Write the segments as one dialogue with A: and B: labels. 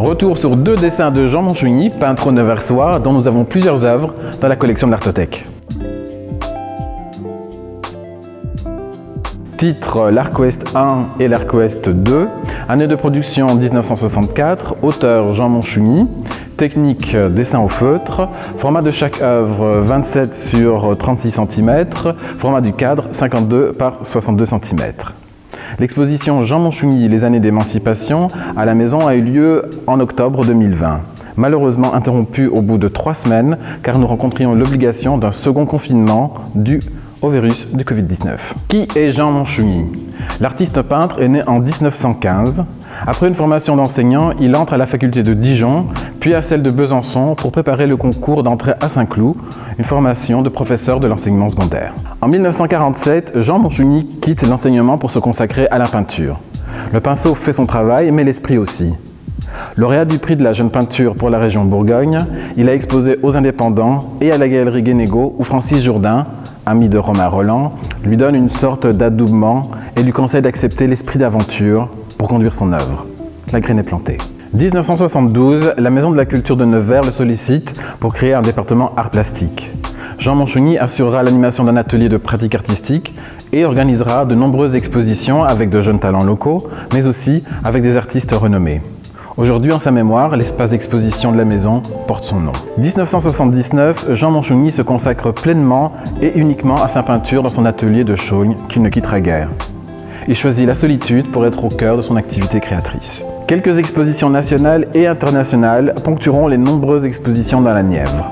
A: Retour sur 2 dessins de Jean Monchugny, peintre neuversois, dont nous avons plusieurs œuvres dans la collection de l'Artothèque. Titre l'Arc-Ouest 1 et l'Arc-Ouest 2, année de production 1964, auteur Jean Monchugny, technique dessin au feutre, format de chaque œuvre 27 sur 36 cm, format du cadre 52 par 62 cm. L'exposition Jean Monchugny, les années d'émancipation à la maison a eu lieu en octobre 2020. Malheureusement interrompue au bout de 3 semaines car nous rencontrions l'obligation d'un second confinement dû au virus du Covid-19. Qui est Jean Monchugny? L'artiste peintre est né en 1915. Après une formation d'enseignant, il entre à la faculté de Dijon, puis à celle de Besançon pour préparer le concours d'entrée à Saint-Cloud, une formation de professeur de l'enseignement secondaire. En 1947, Jean Monchugny quitte l'enseignement pour se consacrer à la peinture. Le pinceau fait son travail, mais l'esprit aussi. Lauréat du prix de la jeune peinture pour la région Bourgogne, il a exposé aux Indépendants et à la Galerie Guénégaud où Francis Jourdain, ami de Romain Rolland, lui donne une sorte d'adoubement et lui conseille d'accepter l'esprit d'aventure pour conduire son œuvre. La graine est plantée. 1972, la Maison de la Culture de Nevers le sollicite pour créer un département art plastique. Jean Monchugny assurera l'animation d'un atelier de pratique artistique et organisera de nombreuses expositions avec de jeunes talents locaux, mais aussi avec des artistes renommés. Aujourd'hui, en sa mémoire, l'espace d'exposition de la maison porte son nom. 1979, Jean Monchugny se consacre pleinement et uniquement à sa peinture dans son atelier de Chaulnes, qu'il ne quittera guère. Il choisit la solitude pour être au cœur de son activité créatrice. Quelques expositions nationales et internationales ponctueront les nombreuses expositions dans la Nièvre.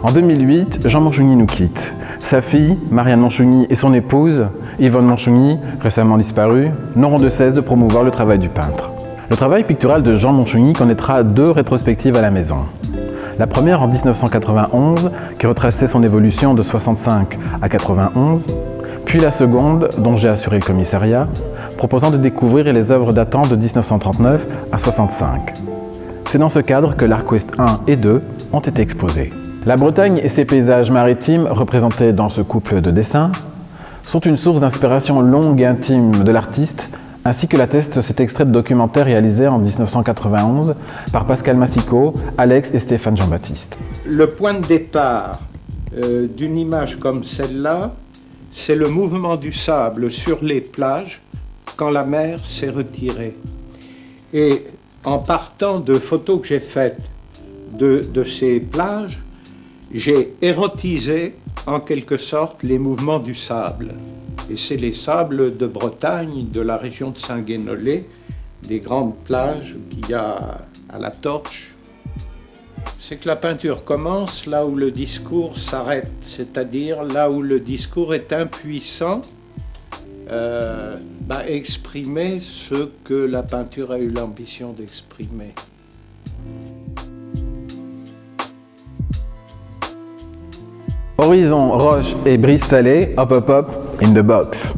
A: En 2008, Jean Monchugny nous quitte. Sa fille, Marianne Monchugny, et son épouse, Yvonne Monchugny, récemment disparue, n'auront de cesse de promouvoir le travail du peintre. Le travail pictural de Jean Monchugny connaîtra 2 rétrospectives à la maison. La première en 1991, qui retraçait son évolution de 65 à 91, puis la seconde, dont j'ai assuré le commissariat, proposant de découvrir les œuvres datant de 1939 à 65. C'est dans ce cadre que l'Arc-Ouest 1 et 2 ont été exposés. La Bretagne et ses paysages maritimes, représentés dans ce couple de dessins, sont une source d'inspiration longue et intime de l'artiste, ainsi que l'atteste cet extrait de documentaire réalisé en 1991 par Pascal Massicot, Alex et Stéphane Jean-Baptiste.
B: Le point de départ d'une image comme celle-là, c'est le mouvement du sable sur les plages quand la mer s'est retirée. Et en partant de photos que j'ai faites de ces plages, j'ai érotisé en quelque sorte les mouvements du sable. Et c'est les sables de Bretagne, de la région de Saint-Guénolé, des grandes plages qu'il y a à la Torche. C'est que la peinture commence là où le discours s'arrête, c'est-à-dire là où le discours est impuissant à exprimer ce que la peinture a eu l'ambition d'exprimer.
A: Horizon, roche et brise salée, hop hop hop, in the box.